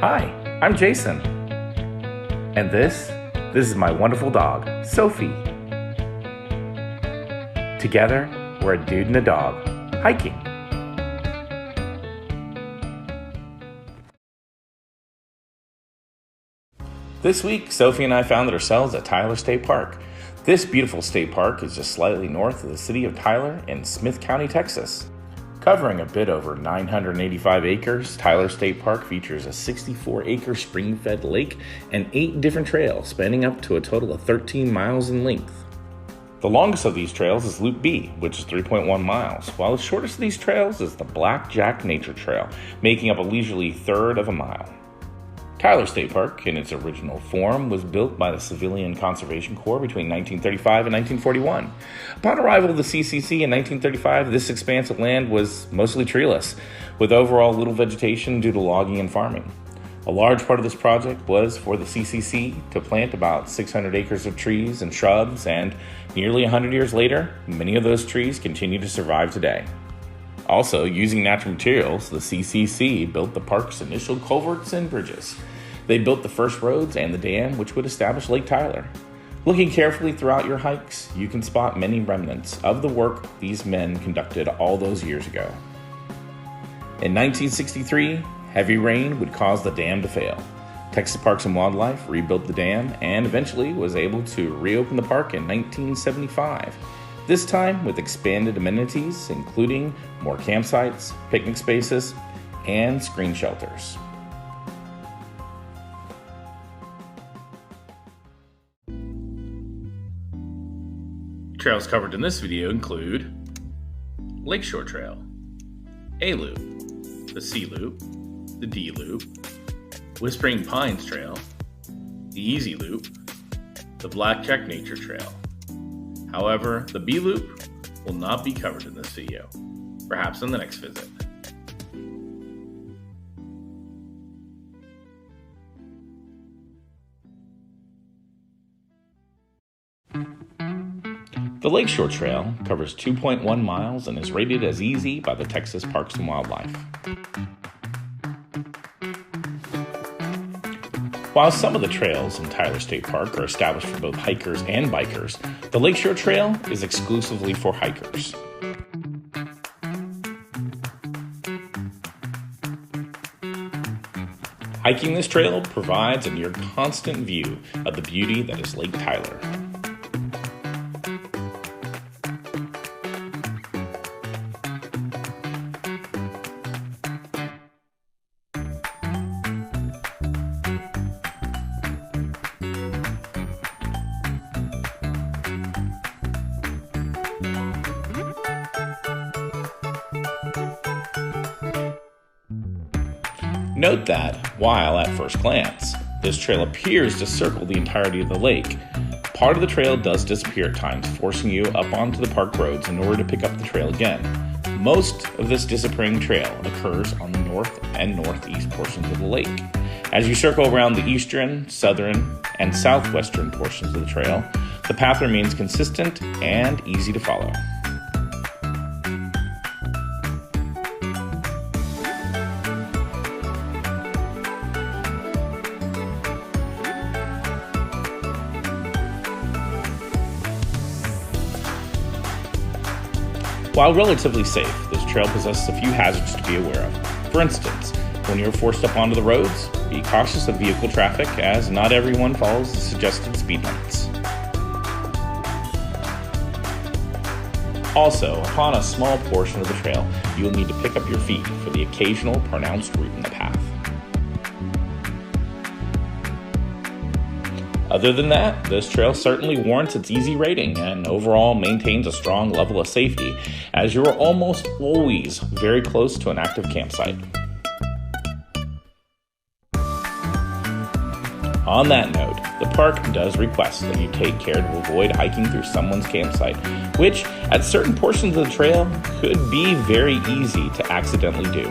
Hi, I'm Jason. And this is my wonderful dog, Sophie. Together, we're a dude and a dog, hiking. This week, Sophie and I found ourselves at Tyler State Park. This beautiful state park is just slightly north of the city of Tyler in Smith County, Texas. Covering a bit over 985 acres, Tyler State Park features a 64-acre spring-fed lake and 8 different trails spanning up to a total of 13 miles in length. The longest of these trails is Loop B, which is 3.1 miles, while the shortest of these trails is the Blackjack Nature Trail, making up a leisurely third of a mile. Tyler State Park, in its original form, was built by the Civilian Conservation Corps between 1935 and 1941. Upon arrival of the CCC in 1935, this expanse of land was mostly treeless, with overall little vegetation due to logging and farming. A large part of this project was for the CCC to plant about 600 acres of trees and shrubs, and nearly 100 years later, many of those trees continue to survive today. Also, using natural materials, the CCC built the park's initial culverts and bridges. They built the first roads and the dam, which would establish Lake Tyler. Looking carefully throughout your hikes, you can spot many remnants of the work these men conducted all those years ago. In 1963, heavy rain would cause the dam to fail. Texas Parks and Wildlife rebuilt the dam and eventually was able to reopen the park in 1975. This time with expanded amenities, including more campsites, picnic spaces, and screen shelters. Trails covered in this video include Lakeshore Trail, A Loop, the C Loop, the D Loop, Whispering Pines Trail, the Easy Loop, the Blackjack Nature Trail. However, the B Loop will not be covered in this video, perhaps in the next visit. The Lakeshore Trail covers 2.1 miles and is rated as easy by the Texas Parks and Wildlife. While some of the trails in Tyler State Park are established for both hikers and bikers, the Lakeshore Trail is exclusively for hikers. Hiking this trail provides a near constant view of the beauty that is Lake Tyler. Note that, while at first glance, this trail appears to circle the entirety of the lake, part of the trail does disappear at times, forcing you up onto the park roads in order to pick up the trail again. Most of this disappearing trail occurs on the north and northeast portions of the lake. As you circle around the eastern, southern, and southwestern portions of the trail, the path remains consistent and easy to follow. While relatively safe, this trail possesses a few hazards to be aware of. For instance, when you're forced up onto the roads, be cautious of vehicle traffic, as not everyone follows the suggested speed limits. Also, upon a small portion of the trail, you will need to pick up your feet for the occasional pronounced root in the path. Other than that, this trail certainly warrants its easy rating and overall maintains a strong level of safety, as you are almost always very close to an active campsite. On that note, the park does request that you take care to avoid hiking through someone's campsite, which at certain portions of the trail could be very easy to accidentally do.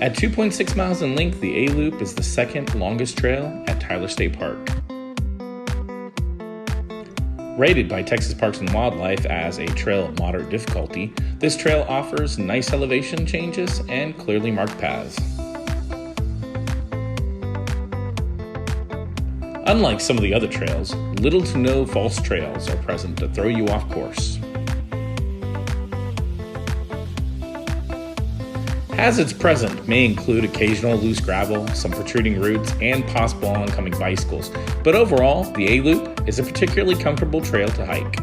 At 2.6 miles in length, the A-Loop is the second longest trail at Tyler State Park. Rated by Texas Parks and Wildlife as a trail of moderate difficulty, this trail offers nice elevation changes and clearly marked paths. Unlike some of the other trails, little to no false trails are present to throw you off course. Hazards present may include occasional loose gravel, some protruding roots, and possible oncoming bicycles, but overall, the A-Loop is a particularly comfortable trail to hike.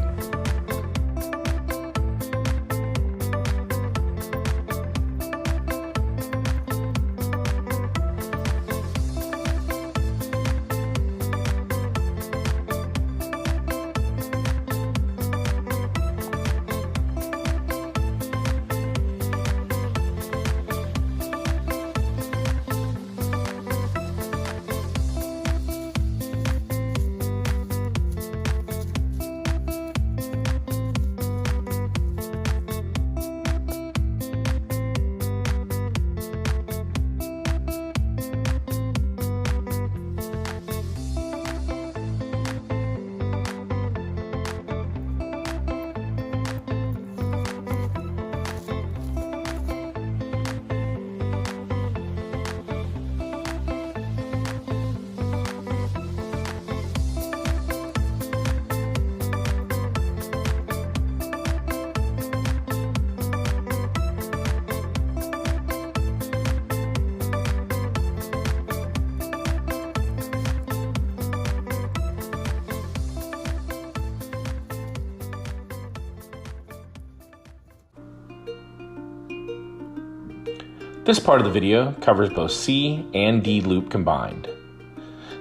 This part of the video covers both C and D Loop combined.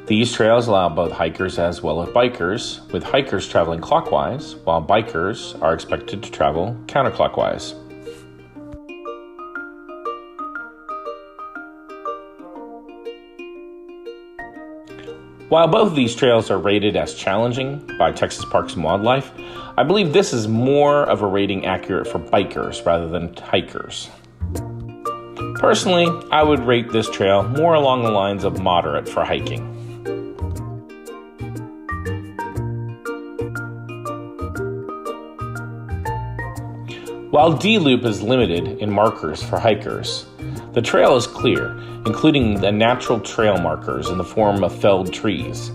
These trails allow both hikers as well as bikers, with hikers traveling clockwise, while bikers are expected to travel counterclockwise. While both of these trails are rated as challenging by Texas Parks and Wildlife, I believe this is more of a rating accurate for bikers rather than hikers. Personally, I would rate this trail more along the lines of moderate for hiking. While D-Loop is limited in markers for hikers, the trail is clear, including the natural trail markers in the form of felled trees.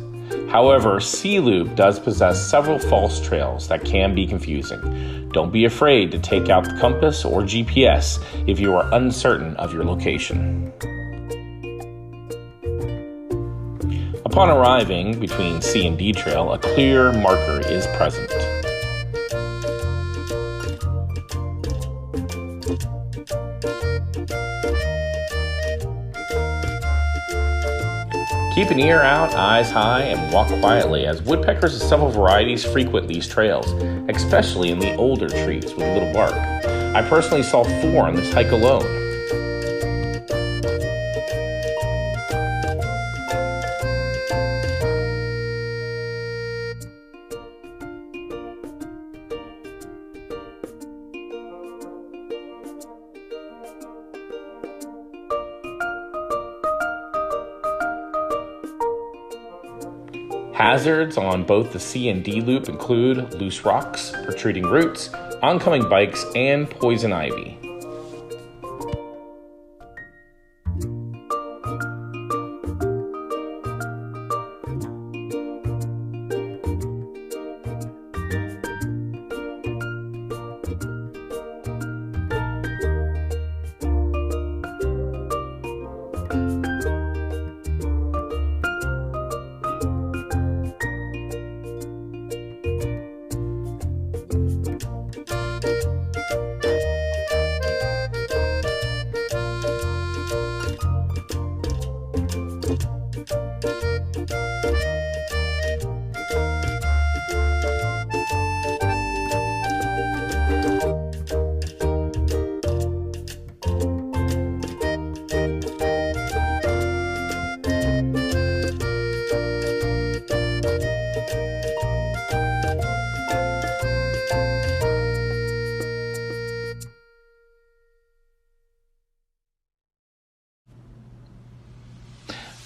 However, C-Loop does possess several false trails that can be confusing. Don't be afraid to take out the compass or GPS if you are uncertain of your location. Upon arriving between C and D Trail, a clear marker is present. Keep an ear out, eyes high, and walk quietly, as woodpeckers of several varieties frequent these trails, especially in the older trees with little bark. I personally saw 4 on this hike alone. Hazards on both the C and D Loop include loose rocks, protruding roots, oncoming bikes, and poison ivy.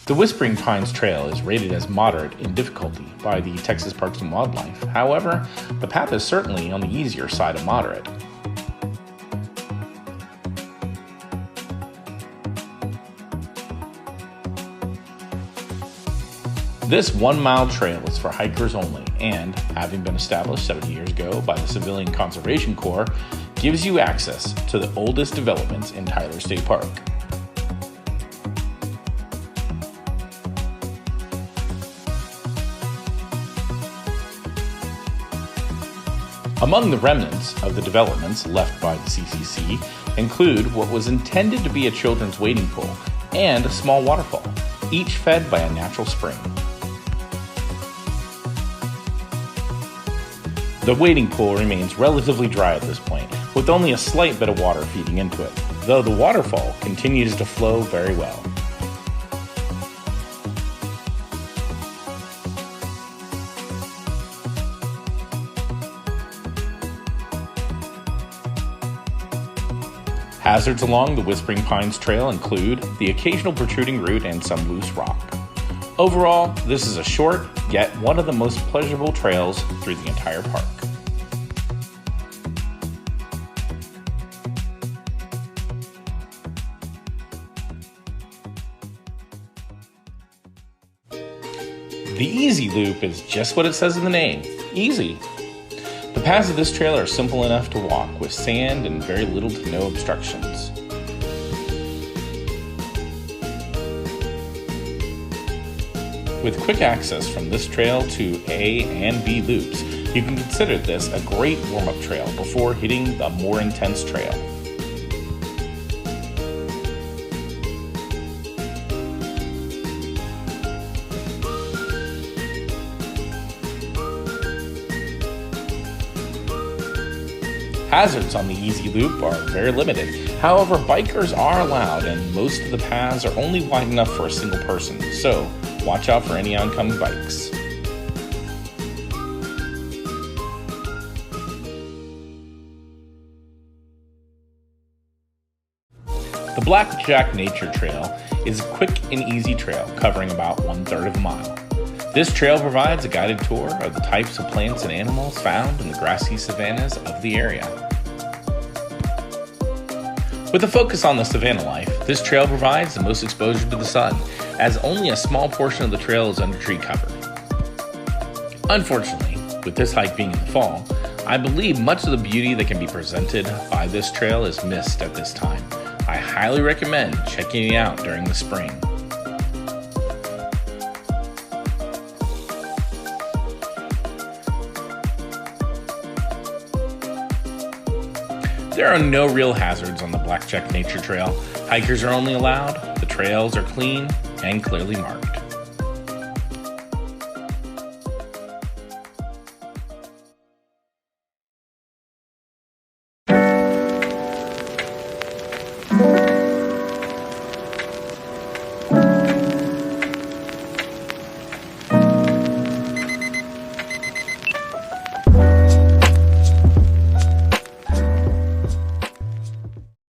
The Whispering Pines Trail is rated as moderate in difficulty by the Texas Parks and Wildlife. However, the path is certainly on the easier side of moderate. This 1-mile trail is for hikers only and, having been established 70 years ago by the Civilian Conservation Corps, gives you access to the oldest developments in Tyler State Park. Among the remnants of the developments left by the CCC include what was intended to be a children's wading pool and a small waterfall, each fed by a natural spring. The wading pool remains relatively dry at this point, with only a slight bit of water feeding into it, though the waterfall continues to flow very well. Hazards along the Whispering Pines Trail include the occasional protruding root and some loose rock. Overall, this is a short, yet one of the most pleasurable trails through the entire park. The Easy Loop is just what it says in the name, easy. The paths of this trail are simple enough to walk, with sand and very little to no obstructions. With quick access from this trail to A and B loops, you can consider this a great warm-up trail before hitting the more intense trail. Hazards on the Easy Loop are very limited. However, bikers are allowed and most of the paths are only wide enough for a single person, so watch out for any oncoming bikes. The Blackjack Nature Trail is a quick and easy trail covering about 1/3 of a mile. This trail provides a guided tour of the types of plants and animals found in the grassy savannas of the area. With a focus on the savanna life, this trail provides the most exposure to the sun, as only a small portion of the trail is under tree cover. Unfortunately, with this hike being in the fall, I believe much of the beauty that can be presented by this trail is missed at this time. I highly recommend checking it out during the spring. There are no real hazards on the Blackjack Nature Trail. Hikers are only allowed, the trails are clean and clearly marked.